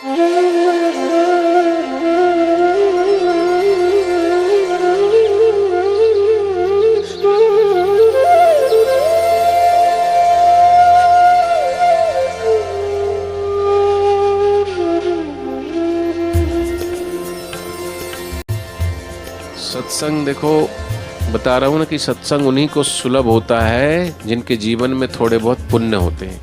सत्संग देखो, बता रहा हूं ना कि सत्संग उन्हीं को सुलभ होता है जिनके जीवन में थोड़े बहुत पुण्य होते हैं।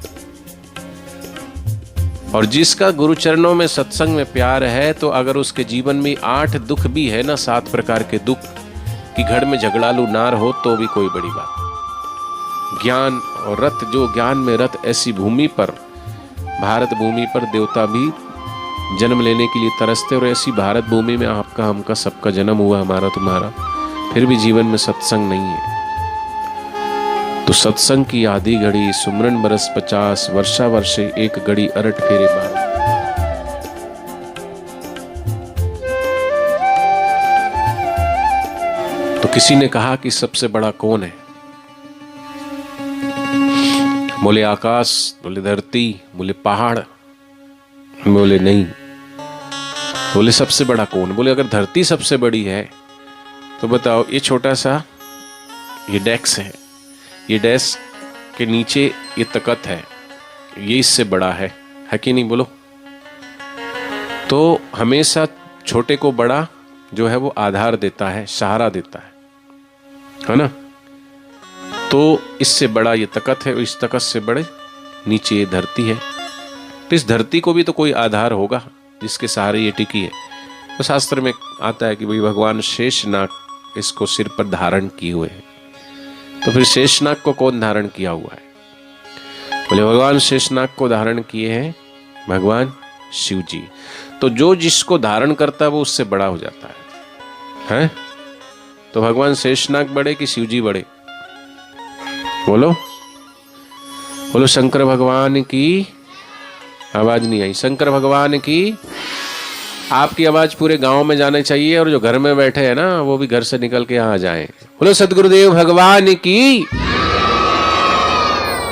और जिसका गुरु चरणों में सत्संग में प्यार है, तो अगर उसके जीवन में 8 दुख भी है ना, 7 प्रकार के दुख, कि घर में झगड़ालू नार हो तो भी कोई बड़ी बात। ज्ञान और रथ, जो ज्ञान में रथ, ऐसी भूमि पर, भारत भूमि पर देवता भी जन्म लेने के लिए तरसते, और ऐसी भारत भूमि में आपका हमका सबका जन्म हुआ, हमारा तुम्हारा, फिर भी जीवन में सत्संग नहीं है। तो सत्संग की आधी घड़ी सुमरन बरस 50, वर्षा वर्षे एक घड़ी अरट फेरे बार। तो किसी ने कहा कि सबसे बड़ा कौन है? बोले आकाश, बोले धरती, बोले पहाड़, बोले नहीं। बोले सबसे बड़ा कौन? बोले अगर धरती सबसे बड़ी है तो बताओ, ये छोटा सा ये डेस्क है, ये डेस्क के नीचे ये तख्त है, ये इससे बड़ा है कि नहीं? बोलो। तो हमेशा छोटे को बड़ा जो है वो आधार देता है, सहारा देता है ना? तो इससे बड़ा ये तख्त है, इस तख्त से बड़े नीचे ये धरती है। तो इस धरती को भी तो कोई आधार होगा जिसके सहारे ये टिकी है। तो शास्त्र में आता है कि भाई भगवान शेषनाग इसको सिर पर धारण किए हुए हैं। तो फिर शेषनाग को कौन धारण किया हुआ है? बोले भगवान शेषनाग को धारण किए हैं भगवान शिव जी। तो जो जिसको धारण करता है वो उससे बड़ा हो जाता है? तो भगवान शेषनाग बड़े कि शिव जी बड़े? बोलो बोलो। शंकर भगवान की आवाज नहीं आई। शंकर भगवान की। आपकी आवाज पूरे गांव में जाने चाहिए, और जो घर में बैठे हैं ना वो भी घर से निकल के यहाँ आ जाएं। बोलो सदगुरुदेव भगवान की,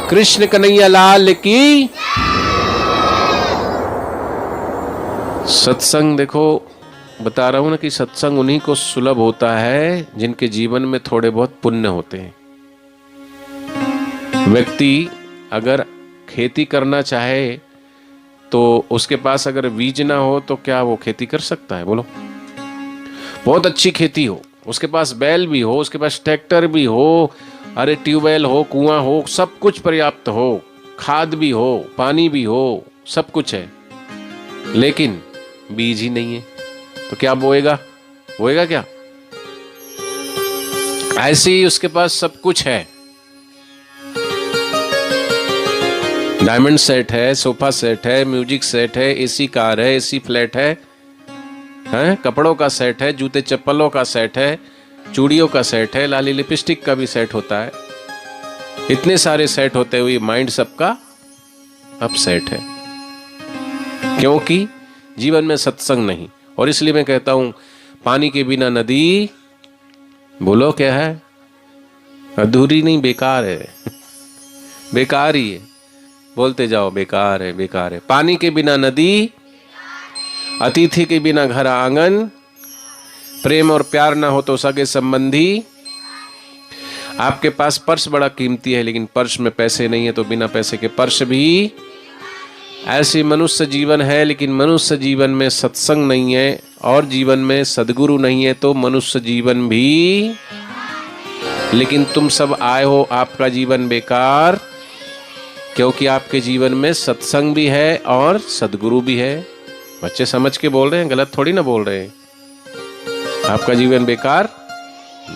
कृष्ण कन्हैया लाल की। सत्संग देखो, बता रहा हूं ना कि सत्संग उन्हीं को सुलभ होता है जिनके जीवन में थोड़े बहुत पुण्य होते हैं। व्यक्ति अगर खेती करना चाहे तो उसके पास अगर बीज ना हो तो क्या वो खेती कर सकता है? बोलो। बहुत अच्छी खेती हो, उसके पास बैल भी हो, उसके पास ट्रैक्टर भी हो, अरे ट्यूबवेल हो, कुआं हो, सब कुछ पर्याप्त हो, खाद भी हो, पानी भी हो, सब कुछ है, लेकिन बीज ही नहीं है, तो क्या बोएगा? बोएगा क्या? ऐसे ही उसके पास सब कुछ है, डायमंड सेट है, सोफा सेट है, म्यूजिक सेट है, एसी कार है, एसी फ्लैट है, कपड़ों का सेट है, जूते चप्पलों का सेट है, चूड़ियों का सेट है, लाली लिपस्टिक का भी सेट होता है। इतने सारे सेट होते हुए माइंड सबका अपसेट है, क्योंकि जीवन में सत्संग नहीं। और इसलिए मैं कहता हूं, पानी के बिना नदी, बोलो क्या है? अधूरी नहीं, बेकार है। बेकार ही है, बोलते जाओ, बेकार है, बेकार है। पानी के बिना नदी, अतिथि के बिना घर आंगन, प्रेम और प्यार ना हो तो सगे संबंधी। आपके पास पर्स बड़ा कीमती है, लेकिन पर्स में पैसे नहीं है, तो बिना पैसे के पर्स भी। ऐसी मनुष्य जीवन है, लेकिन मनुष्य जीवन में सत्संग नहीं है और जीवन में सद्गुरु नहीं है, तो मनुष्य जीवन भी। लेकिन तुम सब आए हो, आपका जीवन बेकार, क्योंकि आपके जीवन में सत्संग भी है और सद्गुरु भी है। बच्चे समझ के बोल रहे हैं, गलत थोड़ी ना बोल रहे हैं। आपका जीवन बेकार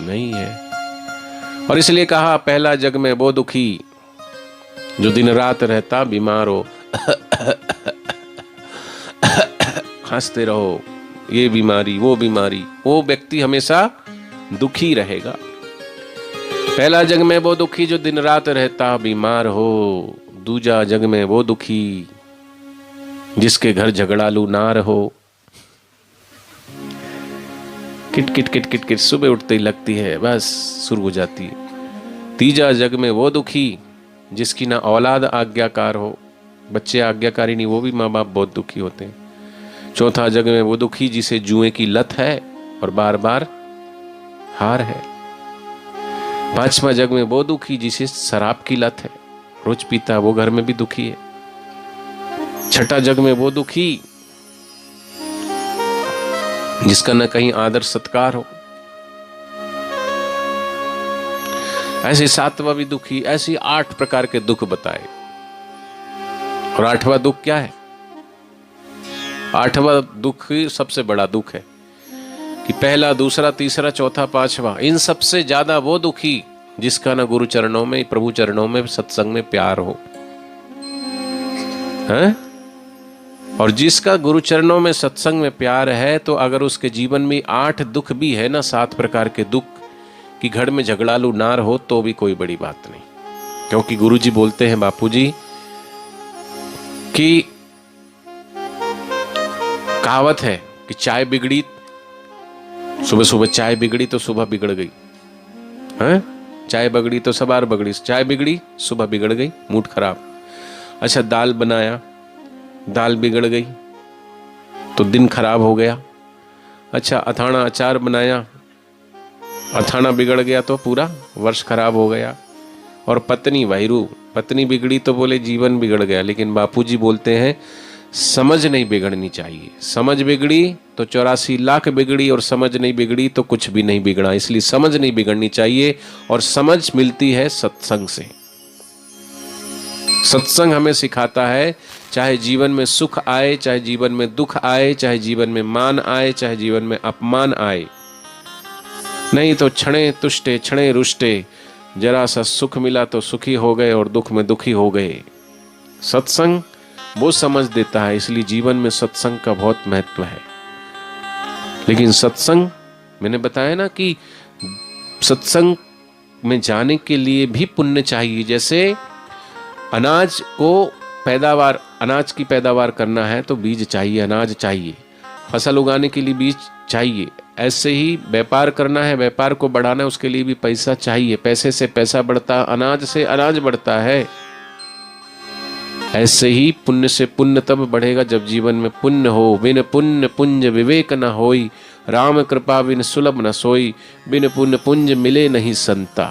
नहीं है। और इसलिए कहा, पहला जग में वो दुखी जो दिन रात रहता बीमार हो। हंसते रहो, ये बीमारी, वो व्यक्ति हमेशा दुखी रहेगा। पहला जग में वो दुखी जो दिन रात रहता बीमार हो, दूजा जग में वो दुखी जिसके घर झगड़ालू नार हो। Kit kit kit kit kit सुबह उठते ही लगती है, बस शुरू हो जाती है। तीजा जग में वो दुखी जिसकी ना औलाद आज्ञाकार हो, बच्चे आज्ञाकारी नहीं, वो भी माँ बाप बहुत दुखी होते हैं। चौथा जग में वो दुखी जिसे जुए की लत है और बार बार हार है। पांचवा जग में वो दुखी जिसे शराब की लत है, रोज पीता, वो घर में भी दुखी है। छठा जग में वो दुखी जिसका न कहीं आदर सत्कार हो। ऐसे सातवां भी दुखी, ऐसी 8 प्रकार के दुख बताए। और 8वां दुख क्या है? 8वां दुख सबसे बड़ा दुख है कि पहला, दूसरा, तीसरा, चौथा, पांचवा, इन सबसे ज्यादा वो दुखी जिसका ना गुरु चरणों में, प्रभु चरणों में, सत्संग में प्यार हो, हैं? और जिसका गुरु चरणों में, सत्संग में प्यार है, तो अगर उसके जीवन में 8 दुख भी है ना, 7 प्रकार के दुख, कि घर में झगड़ालू नार हो तो भी कोई बड़ी बात नहीं। क्योंकि गुरुजी बोलते हैं, बापूजी, कि कहावत है कि चाय बिगड़ी, सुबह सुबह चाय बिगड़ी तो सुबह बिगड़ गई, हैं? चाय बिगड़ी तो सवार बगड़ी, चाय बिगड़ी सुबह बिगड़ गई, मूड खराब। अच्छा, दाल बनाया, दाल बिगड़ गई तो दिन खराब हो गया। अच्छा, अथाना अचार बनाया, अथाना बिगड़ गया तो पूरा वर्ष खराब हो गया। और पत्नी वाहिरू, पत्नी बिगड़ी तो बोले जीवन बिगड़ गया। लेकिन बापूजी बोलते हैं समझ नहीं बिगड़नी चाहिए। समझ बिगड़ी तो 84 लाख बिगड़ी, और समझ नहीं बिगड़ी तो कुछ भी नहीं बिगड़ा। इसलिए समझ नहीं बिगड़नी चाहिए, और समझ मिलती है सत्संग से। सत्संग हमें सिखाता है, चाहे जीवन में सुख आए, चाहे जीवन में दुख आए, चाहे जीवन में मान आए, चाहे जीवन में अपमान आए, नहीं तो क्षणे तुष्टे क्षणे रुष्टे, जरा सा सुख मिला तो सुखी हो गए और दुख में दुखी हो गए। सत्संग वो समझ देता है, इसलिए जीवन में सत्संग का बहुत महत्व है। लेकिन सत्संग, मैंने बताया ना कि सत्संग में जाने के लिए भी पुण्य चाहिए। जैसे अनाज को पैदावार, अनाज की पैदावार करना है तो बीज चाहिए, अनाज चाहिए। फसल उगाने के लिए बीज चाहिए। ऐसे ही व्यापार करना है, व्यापार को बढ़ाना है, उसके लिए भी पैसा चाहिए। पैसे से पैसा बढ़ता, अनाज से अनाज बढ़ता है। ऐसे ही पुण्य से पुण्य तब बढ़ेगा जब जीवन में पुण्य हो। बिन पुण्य पुंज विवेक न होई, राम कृपा बिन सुलभ न सोई, बिन पुण्य पुंज मिले नहीं संता।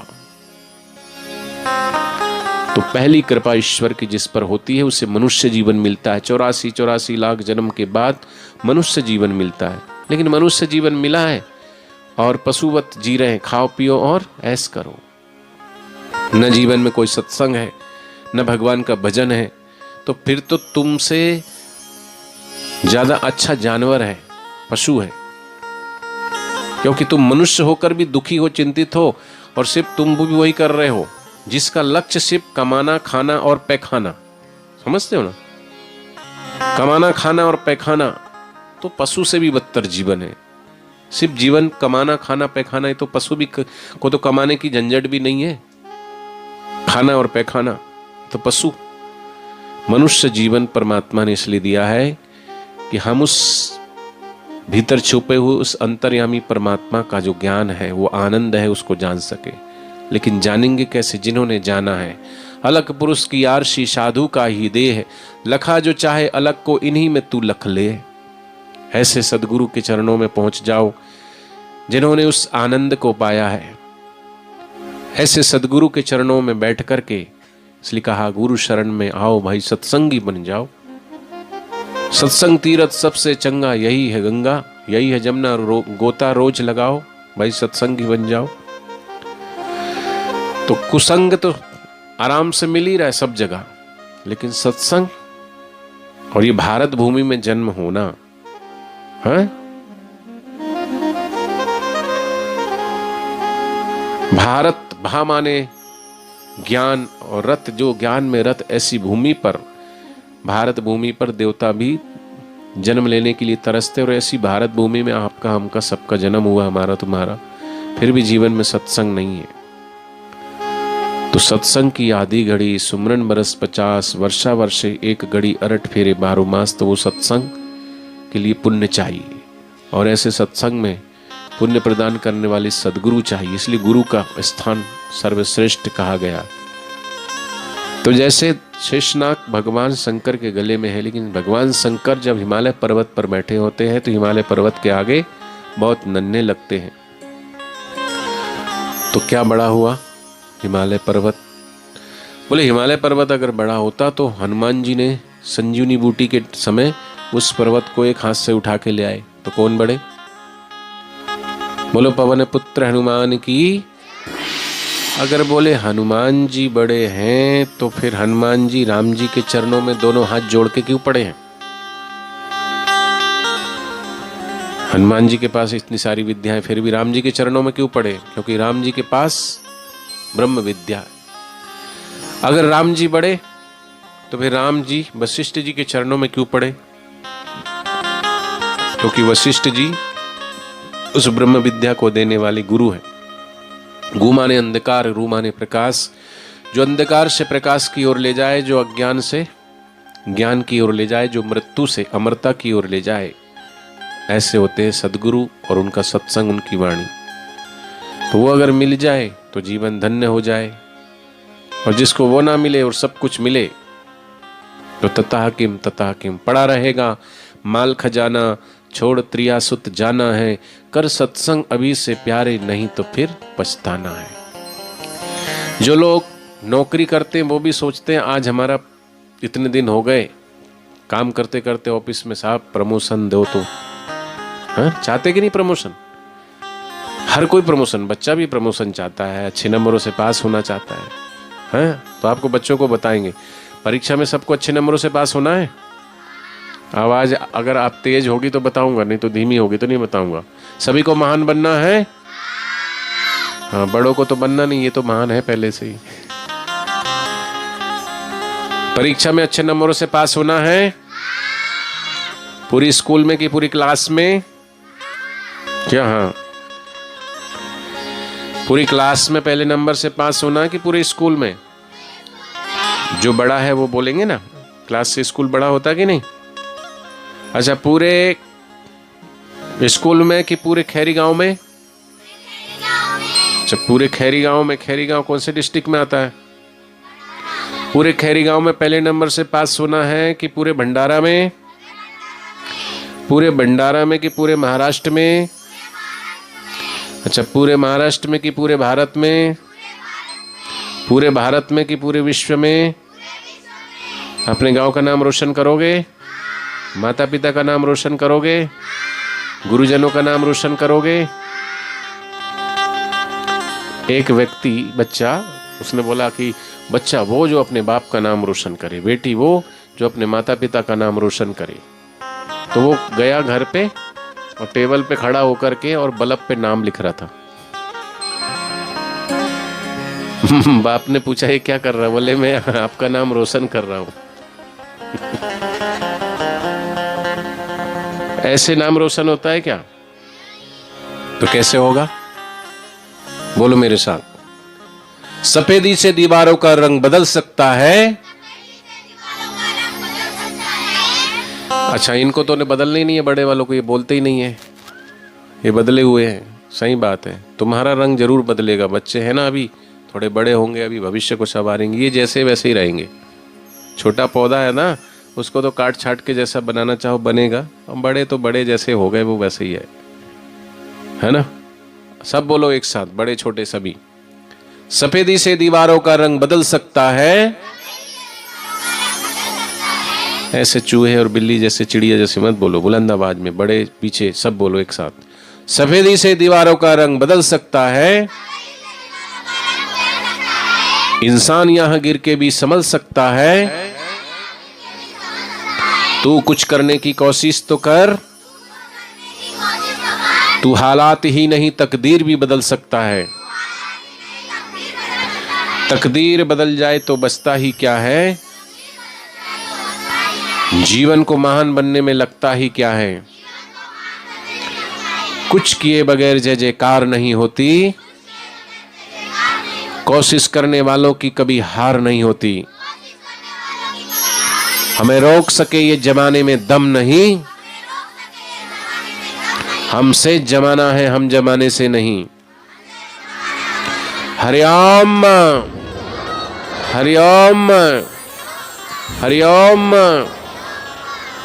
तो पहली कृपा ईश्वर की जिस पर होती है उसे मनुष्य जीवन मिलता है। 84 लाख जन्म के बाद मनुष्य जीवन मिलता है। लेकिन मनुष्य जीवन मिला है और पशुवत जी रहे हैं, खाओ पियो और ऐश करो। न जीवन में कोई सत्संग है, न भगवान का भजन है, तो फिर तो तुमसे ज्यादा अच्छा जानवर है, पशु है। क्योंकि तुम मनुष्य होकर भी दुखी हो, चिंतित हो, और सिर्फ तुम भी वही कर रहे हो जिसका लक्ष्य सिर्फ कमाना, खाना और पैखाना। समझते हो ना? कमाना, खाना और पैखाना, तो पशु से भी बदतर जीवन है। सिर्फ जीवन कमाना, खाना, पैखाना है, तो पशु भी को तो कमाने की झंझट भी नहीं है, खाना और पैखाना। तो पशु, मनुष्य जीवन परमात्मा ने इसलिए दिया है कि हम उस भीतर छुपे हुए उस अंतर्यामी परमात्मा का जो ज्ञान है, वो आनंद है, उसको जान सके। लेकिन जानेंगे कैसे? जिन्होंने जाना है। अलग पुरुष की आरशी साधु का ही देह, लखा जो चाहे अलग को इन्हीं में तू लख ले। ऐसे सदगुरु के चरणों में पहुंच जाओ जिन्होंने उस आनंद को पाया है। ऐसे सदगुरु के चरणों में बैठ करके, इसलिए कहा गुरु शरण में आओ भाई, सत्संगी बन जाओ। सत्संग तीरथ सबसे चंगा, यही है गंगा, यही है जमुना, गोता रोज लगाओ भाई, सत्संगी बन जाओ। तो कुसंग तो आराम से मिल ही रहा है सब जगह, लेकिन सत्संग और ये भारत भूमि में जन्म होना है। भारत, भा माने ज्ञान, और रत, जो ज्ञान में रत, ऐसी भूमि पर, भारत भूमि पर देवता भी जन्म लेने के लिए तरसते। और ऐसी भारत भूमि में आपका, हमका, सबका जन्म हुआ, हमारा तुम्हारा, फिर भी जीवन में सत्संग नहीं है। तो सत्संग की आधी घड़ी, सुमरन बरस 50, वर्षा वर्षे एक घड़ी, अरट फेरे 12 मास। तो वो सत्संग के लिए पुण्य चाहिए, और ऐसे सत्संग में पुण्य प्रदान करने वाले सदगुरु चाहिए। इसलिए गुरु का स्थान सर्वश्रेष्ठ कहा गया। तो जैसे शेषनाग भगवान शंकर के गले में है, लेकिन भगवान शंकर जब हिमालय पर्वत पर बैठे होते हैं तो हिमालय पर्वत के आगे बहुत नन्हे लगते हैं। तो क्या बड़ा हुआ हिमालय पर्वत? बोले हिमालय पर्वत अगर बड़ा होता तो हनुमान जी ने संजीवनी बूटी के समय उस पर्वत को एक हाथ से उठा के ले आए, तो कौन बड़े? बोलो पवन पुत्र हनुमान की। अगर बोले हनुमान जी बड़े हैं तो फिर हनुमान जी राम जी के चरणों में दोनों हाथ जोड़ के क्यों पड़े हैं? हनुमान जी के पास इतनी सारी विद्याएं, फिर भी राम जी के चरणों में क्यों पड़े? क्योंकि राम जी के पास ब्रह्म विद्या है। अगर राम जी बड़े तो फिर राम जी वशिष्ठ जी के चरणों में क्यों पड़े? क्योंकि वशिष्ठ जी उस ब्रह्म विद्या को देने वाले गुरु हैं। गु माने अंधकार, रू माने प्रकाश। जो अंधकार से प्रकाश की ओर ले जाए, जो अज्ञान से ज्ञान की ओर ले जाए, जो मृत्यु से अमरता की ओर ले जाए, ऐसे होते हैं सद्गुरु और उनका सत्संग, उनकी वाणी। तो वो अगर मिल जाए तो जीवन धन्य हो जाए, और जिसको वो ना मिले और सब कुछ मिले तो तथा किम पड़ा रहेगा माल खजाना, छोड़ त्रियासुत जाना है, कर सत्संग अभी से प्यारे, नहीं तो फिर पछताना है। जो लोग नौकरी करते हैं वो भी सोचते हैं आज हमारा इतने दिन हो गए काम करते करते ऑफिस में, साहब प्रमोशन दो तो। हाँ, चाहते कि नहीं प्रमोशन? हर कोई प्रमोशन, बच्चा भी प्रमोशन चाहता है, अच्छे नंबरों से पास होना चाहता है। हाँ, तो आपको बच्चों को बताएंगे परीक्षा में सबको अच्छे नंबरों से पास होना है। आवाज अगर आप तेज होगी तो बताऊंगा, नहीं तो धीमी होगी तो नहीं बताऊंगा। सभी को महान बनना है। हाँ, बड़ों को तो बनना नहीं, ये तो महान है पहले से ही। परीक्षा में अच्छे नंबरों से पास होना है, पूरी स्कूल में कि पूरी क्लास में? क्या? हाँ, पूरी क्लास में पहले नंबर से पास होना है कि पूरे स्कूल में? जो बड़ा है वो बोलेंगे ना, क्लास से स्कूल बड़ा होता कि नहीं? अच्छा, पूरे स्कूल में कि पूरे खैरी गांव में? अच्छा, पूरे खैरी गांव में। खैरी गांव कौन से डिस्ट्रिक्ट में आता है? पूरे खैरी गांव में पहले नंबर से पास होना है कि पूरे भंडारा में? पूरे भंडारा में कि पूरे महाराष्ट्र में? अच्छा, पूरे महाराष्ट्र में कि पूरे भारत में? पूरे भारत में कि पूरे विश्व में? अपने गांव का नाम रोशन करोगे, माता पिता का नाम रोशन करोगे, गुरुजनों का नाम रोशन करोगे। एक व्यक्ति, बच्चा, उसने बोला कि बच्चा वो जो अपने बाप का नाम रोशन करे, बेटी वो जो अपने माता पिता का नाम रोशन करे। तो वो गया घर पे और टेबल पे खड़ा होकर के और बल्ब पे नाम लिख रहा था। बाप ने पूछा ये क्या कर रहा है? बोले मैं आपका नाम रोशन कर रहा हूं। ऐसे नाम रोशन होता है क्या? तो कैसे होगा? बोलो मेरे साथ। सफेदी से दीवारों का रंग बदल सकता है। अच्छा, इनको तो बदलना ही नहीं है, बड़े वालों को ये बोलते ही नहीं है, ये बदले हुए हैं। सही बात है, तुम्हारा रंग जरूर बदलेगा। बच्चे हैं ना, अभी थोड़े बड़े होंगे, अभी भविष्य को संवारेंगे, ये जैसे वैसे ही रहेंगे। छोटा पौधा है ना, उसको तो काट छाट के जैसा बनाना चाहो बनेगा, और बड़े तो बड़े जैसे हो गए वो वैसे ही है ना? सब बोलो एक साथ, बड़े छोटे सभी। सफेदी से दीवारों का रंग बदल सकता है। ऐसे चूहे और बिल्ली जैसे, चिड़िया जैसे मत बोलो, बुलंद आवाज में, बड़े पीछे सब बोलो एक साथ। सफेदी से दीवारों का रंग बदल सकता है, इंसान यहां गिर के भी संभल सकता है। तू कुछ करने की कोशिश तो कर, तू हालात ही नहीं तकदीर भी बदल सकता है। तकदीर बदल जाए तो बचता ही क्या है, जीवन को महान बनने में लगता ही क्या है। कुछ किए बगैर जय जयकार नहीं होती, कोशिश करने वालों की कभी हार नहीं होती। हमें रोक सके ये जमाने में दम नहीं, हमसे जमाना है, हम जमाने से नहीं। हरिओम। हरिओम हरिओम।